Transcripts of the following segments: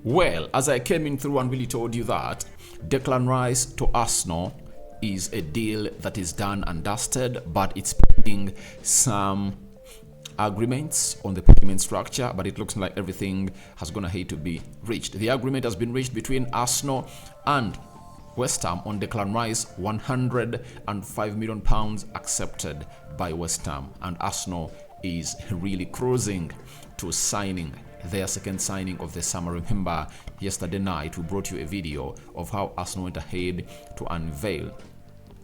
Well, as I came in through and really told you that Declan Rice to Arsenal is a deal that is done and dusted, but it's pending some agreements on the payment structure, but it looks like everything has gone ahead to be reached. The agreement has been reached between Arsenal and West Ham on Declan Rice, £105 million accepted by West Ham, and Arsenal is really cruising to signing their second signing of the summer. Remember, yesterday night we brought you a video of how Arsenal went ahead to unveil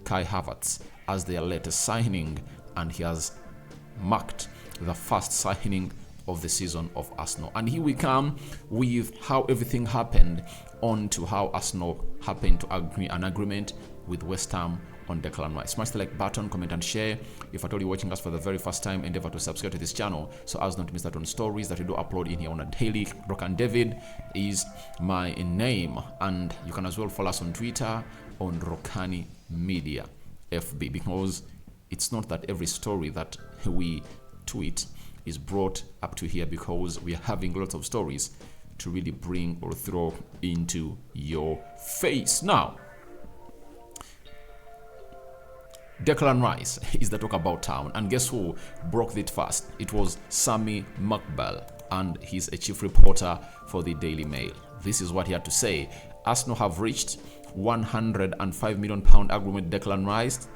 Kai Havertz as their latest signing, and he has marked the first signing of the season of Arsenal. And here we come with how everything happened, on to how Arsenal happened to agree an agreement with West Ham on Declan Rice. Smash the like button, comment and share. If at all you're watching us for the very first time, endeavor to subscribe to this channel so as not to miss out on stories that we do upload in here on a daily. Rokani David is my name, and you can as well follow us on Twitter on Rokani Media FB, because it's not that every story that we tweet is brought up to here, because we are having lots of stories to really bring or throw into your face. Now, Declan Rice is the talk about town, and guess who broke it first? It was Sammy McBell, and he's a chief reporter for the Daily Mail. This is what he had to say. Arsenal have reached £105 million agreement Declan Rice.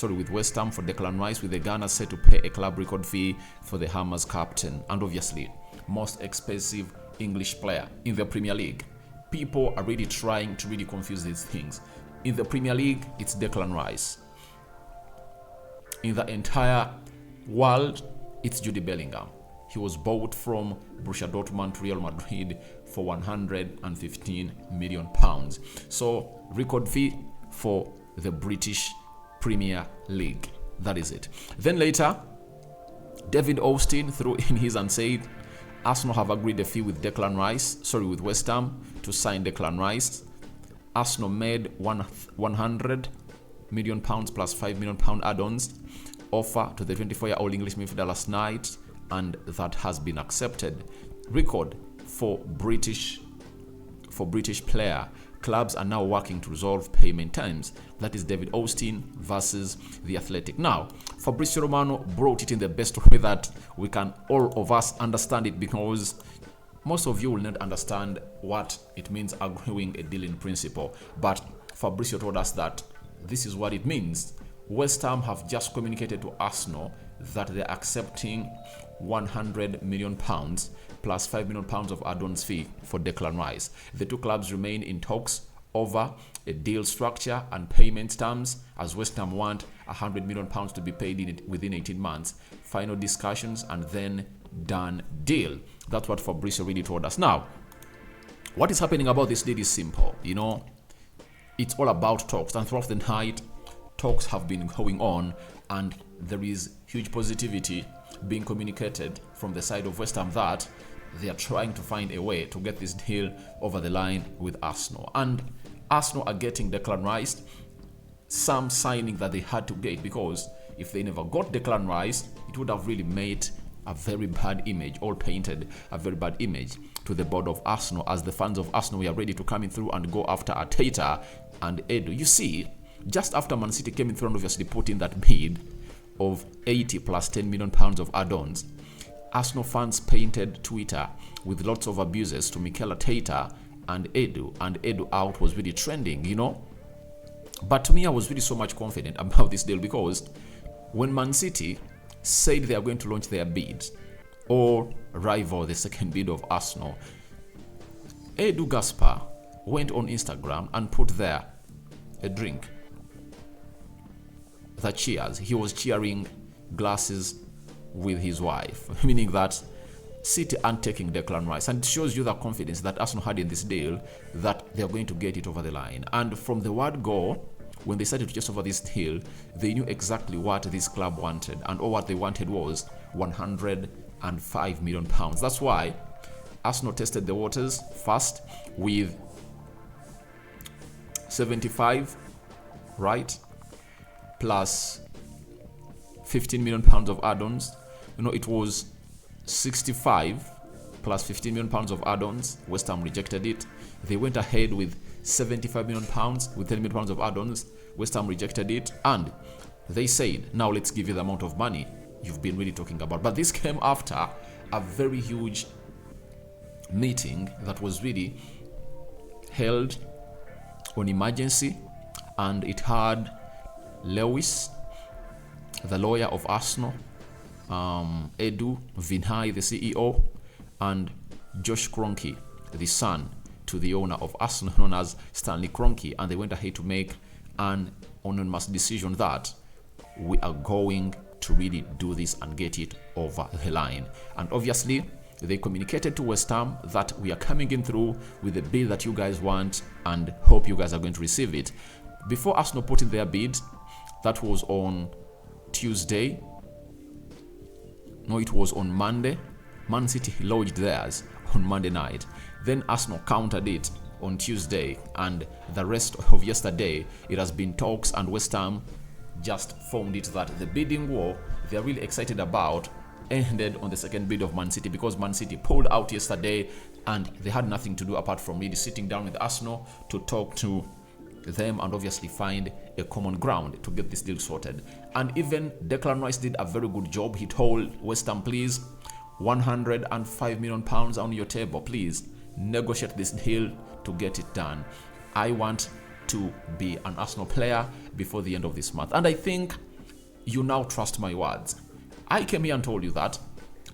With West Ham for Declan Rice, with the Gunners set to pay a club record fee for the Hammers captain, and obviously most expensive English player in the Premier League. People are really trying to really confuse these things. In the Premier League, it's Declan Rice. In the entire world, it's Jude Bellingham. He was bought from Borussia Dortmund to Real Madrid for £115 million. So, record fee for the British Premier League. That is it. Then later, David Austin threw in his and said, Arsenal have agreed a fee with with West Ham to sign Declan Rice. Arsenal made £100 million plus £5 million add-ons offer to the 24-year-old English midfielder last night, and that has been accepted. Record for British player. Clubs are now working to resolve payment terms. That is David Austin versus The Athletic. Now, Fabrizio Romano brought it in the best way that we can all of us understand it, because most of you will not understand what it means agreeing a deal in principle. But Fabrizio told us that this is what it means. West Ham have just communicated to Arsenal that they're accepting £100 million plus £5 million of add-ons fee for Declan Rice. The two clubs remain in talks over a deal structure and payment terms, as West Ham want £100 million to be paid within 18 months. Final discussions and then done deal. That's what Fabrizio really told us. Now, what is happening about this deal is simple. It's all about talks, and throughout the night, talks have been going on, and there is huge positivity being communicated from the side of West Ham that they are trying to find a way to get this deal over the line with Arsenal. And Arsenal are getting Declan Rice, some signing that they had to get, because if they never got Declan Rice, it would have really made a very bad image, or painted a very bad image to the board of Arsenal, as the fans of Arsenal were ready to come in through and go after Arteta and Edu. You see, just after Man City came in through and obviously put in that bid of 80 plus £10 million of add-ons, Arsenal fans painted Twitter with lots of abuses to Mikel Arteta and Edu out was really trending, But to me, I was really so much confident about this deal, because when Man City said they are going to launch their bid or rival the second bid of Arsenal, Edu Gaspar went on Instagram and put there a drink that cheers. He was cheering glasses with his wife, meaning that City aren't taking Declan Rice, and it shows you the confidence that Arsenal had in this deal, that they are going to get it over the line. And from the word go, when they started to just over this deal, they knew exactly what this club wanted, and all what they wanted was £105 million. That's why Arsenal tested the waters first with 75, right, plus £15 million of add-ons. It was 65 plus 15 million pounds of add-ons. West Ham rejected it. They went ahead with 75 million pounds with 10 million pounds of add-ons. West Ham rejected it, and they said, now let's give you the amount of money you've been really talking about. But this came after a very huge meeting that was really held on emergency, and it had Lewis, the lawyer of Arsenal, Edu Vinhai, the CEO, and Josh Kroenke, the son to the owner of Arsenal, known as Stanley Kroenke, and they went ahead to make an unanimous decision that we are going to really do this and get it over the line. And obviously, they communicated to West Ham that we are coming in through with the bid that you guys want and hope you guys are going to receive it. Before Arsenal put in their bid, that was on Tuesday. No, it was on Monday. Man City lodged theirs on Monday night. Then Arsenal countered it on Tuesday, and the rest of yesterday, it has been talks, and West Ham just found it that the bidding war they're really excited about ended on the second bid of Man City, because Man City pulled out yesterday and they had nothing to do apart from really sitting down with Arsenal to talk to them and obviously find a common ground to get this deal sorted. And even Declan Rice did a very good job. He told West Ham, please, 105 million pounds on your table, please negotiate this deal to get it done. I want to be an Arsenal player before the end of this month. And I think you now trust my words. I came here and told you that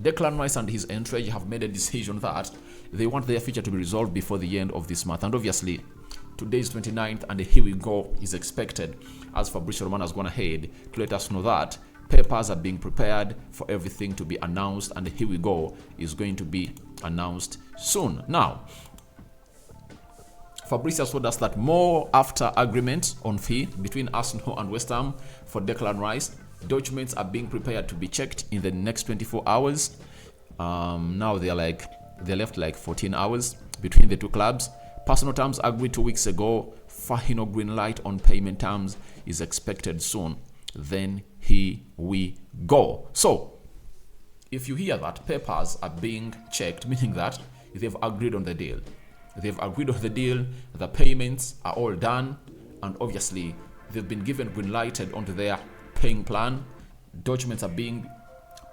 Declan Rice and his entourage have made a decision that they want their future to be resolved before the end of this month. And obviously, today is 29th, and here we go is expected, as Fabrizio Romano has gone ahead to let us know that papers are being prepared for everything to be announced, and here we go is going to be announced soon. Now, Fabrizio told us that more after agreement on fee between Arsenal and West Ham for Declan Rice. Documents are being prepared to be checked in the next 24 hours. Now they're left like 14 hours between the two clubs. Personal terms agreed 2 weeks ago. Final green light on payment terms is expected soon. Then here we go. So, if you hear that papers are being checked, meaning that they've agreed on the deal. They've agreed on the deal, the payments are all done, and obviously they've been given green lighted onto their paying plan. Documents are being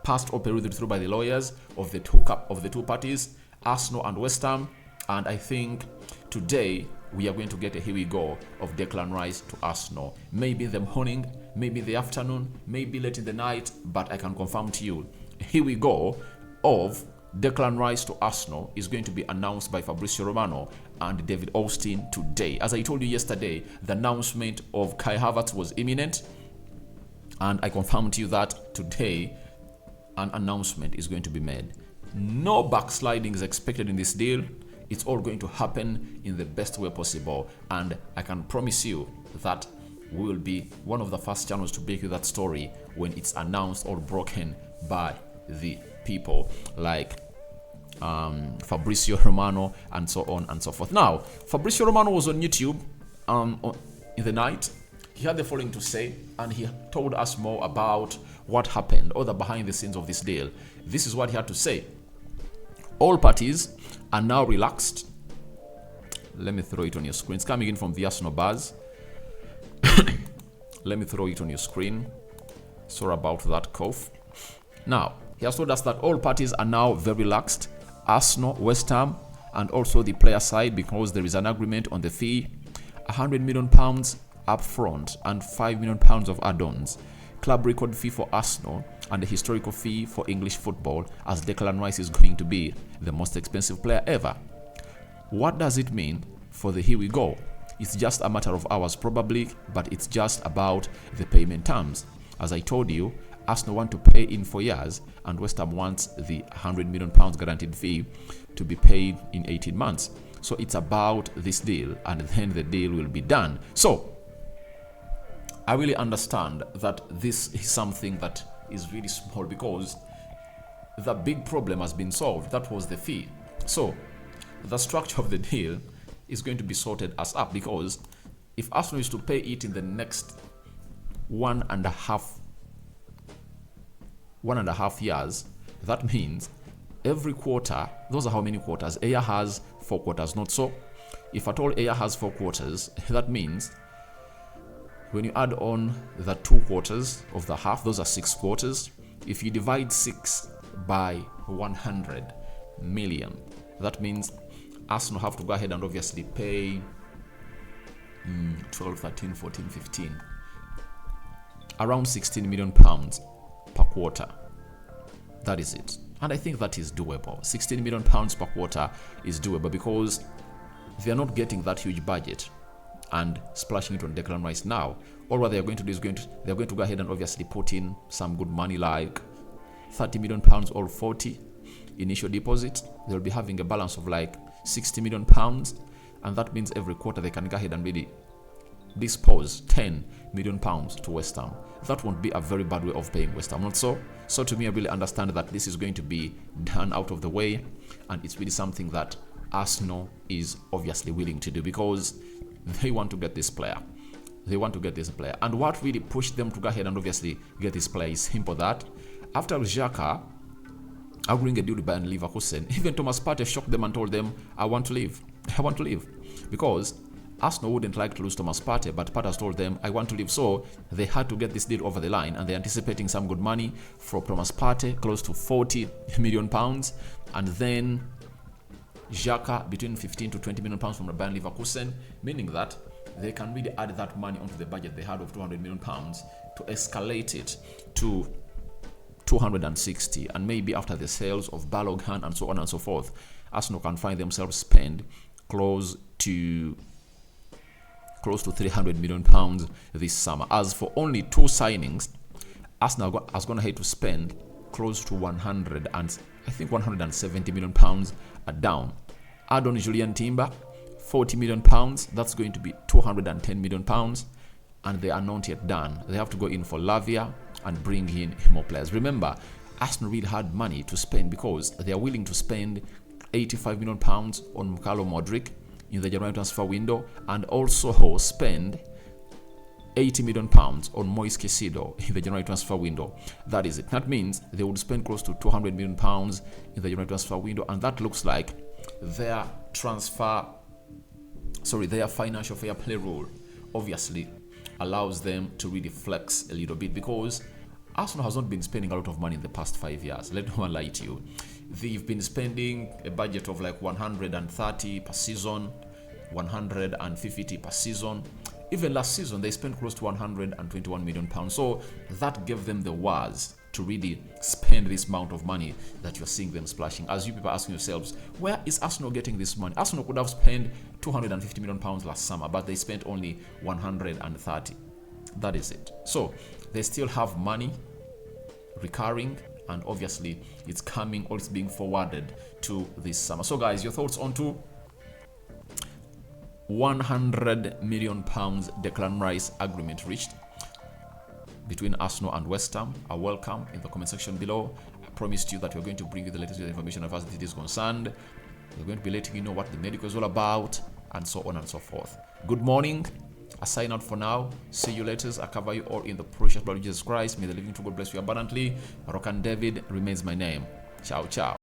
passed or perused through by the lawyers of the two parties, Arsenal and West Ham. And I think today we are going to get a here we go of Declan Rice to Arsenal. Maybe in the morning, maybe in the afternoon, maybe late in the night, but I can confirm to you, here we go of Declan Rice to Arsenal is going to be announced by Fabrizio Romano and David Austin today. As I told you yesterday, the announcement of Kai Havertz was imminent, and I confirmed to you that today an announcement is going to be made. No backsliding is expected in this deal. It's all going to happen in the best way possible, and I can promise you that we will be one of the first channels to break you that story when it's announced or broken by the people like Fabrizio Romano and so on and so forth. Now, Fabrizio Romano was on YouTube in the night. He had the following to say, and he told us more about what happened, or the behind the scenes of this deal. This is what he had to say. All parties are now relaxed. Let me throw it on your screen. It's coming in from the Arsenal Buzz. Let me throw it on your screen. Sorry about that cough. Now, he has told us that all parties are now very relaxed. Arsenal, West Ham, and also the player side, because there is an agreement on the fee. £100 million up front and £5 million of add-ons. Club record fee for Arsenal and a historical fee for English football, as Declan Rice is going to be the most expensive player ever. What does it mean for the here we go? It's just a matter of hours probably, but it's just about the payment terms. As I told you, Arsenal want to pay in 4 years, and West Ham wants the £100 million guaranteed fee to be paid in 18 months. So it's about this deal, and then the deal will be done. So I really understand that this is something that is really small, because the big problem has been solved. That was the fee. So the structure of the deal is going to be sorted as up, because if Arsenal is to pay it in the next one and a half years, that means every quarter, those are how many quarters? A year has 4 quarters, not so? If at all a year has 4 quarters, that means when you add on the 2 quarters of the half, those are 6 quarters. If you divide 6 by 100 million, that means Arsenal have to go ahead and obviously pay 12, 13, 14, 15, around 16 million pounds per quarter. That is it. And I think that is doable. 16 million pounds per quarter is doable because they are not getting that huge budget and splashing it on Declan Rice now. All what they are going to do is they're going to go ahead and obviously put in some good money like 30 million pounds or 40 initial deposit. They'll be having a balance of like 60 million pounds, and that means every quarter they can go ahead and really dispose 10 million pounds to West Ham. That won't be a very bad way of paying West Ham, not so? So to me, I really understand that this is going to be done out of the way, and it's really something that Arsenal is obviously willing to do because they want to get this player. They want to get this player. And what really pushed them to go ahead and obviously get this player is simple that after Xhaka agreeing a deal with Bayern Leverkusen, even Thomas Partey shocked them and told them, I want to leave. I want to leave. Because Arsenal wouldn't like to lose Thomas Partey, but Partey has told them, I want to leave. So they had to get this deal over the line, and they're anticipating some good money from Thomas Partey, close to 40 million pounds. And then Xhaka between 15 to 20 million pounds from the Bayern Leverkusen, meaning that they can really add that money onto the budget they had of 200 million pounds to escalate it to 260, and maybe after the sales of Balogun and so on and so forth, Arsenal can find themselves spend close to 300 million pounds this summer. As for only 2 signings, Arsenal has gone ahead to spend close to 170 million pounds down. Add on Julian Timber, 40 million pounds. That's going to be 210 million pounds, and they are not yet done. They have to go in for Lavia and bring in more players. Remember, Arsenal really had money to spend because they are willing to spend 85 million pounds on Carlo Modric in the January transfer window, and also spend 80 million pounds on Moise Caicedo in the January transfer window. That is it. That means they would spend close to 200 million pounds in the January transfer window, and that looks like their financial fair play rule obviously allows them to really flex a little bit, because Arsenal has not been spending a lot of money in the past 5 years. Let no one lie to you. They've been spending a budget of like 130 per season, 150 per season. Even last season, they spent close to 121 million pounds. So that gave them the words to really spend this amount of money that you're seeing them splashing. As you people are asking yourselves, where is Arsenal getting this money? Arsenal could have spent 250 million pounds last summer, but they spent only 130. That is it. So they still have money recurring, and obviously it's coming, or it's being forwarded to this summer. So guys, your thoughts on to 100 million pounds Declan Rice agreement reached between Arsenal and West Ham are welcome in the comment section below. I promised you that we're going to bring you the latest information as far as it is concerned. We're going to be letting you know what the medical is all about, and so on and so forth. Good morning. I sign out for now. See you later. I cover you all in the precious blood of Jesus Christ. May the living true God bless you abundantly. Rokani David remains my name. Ciao, ciao.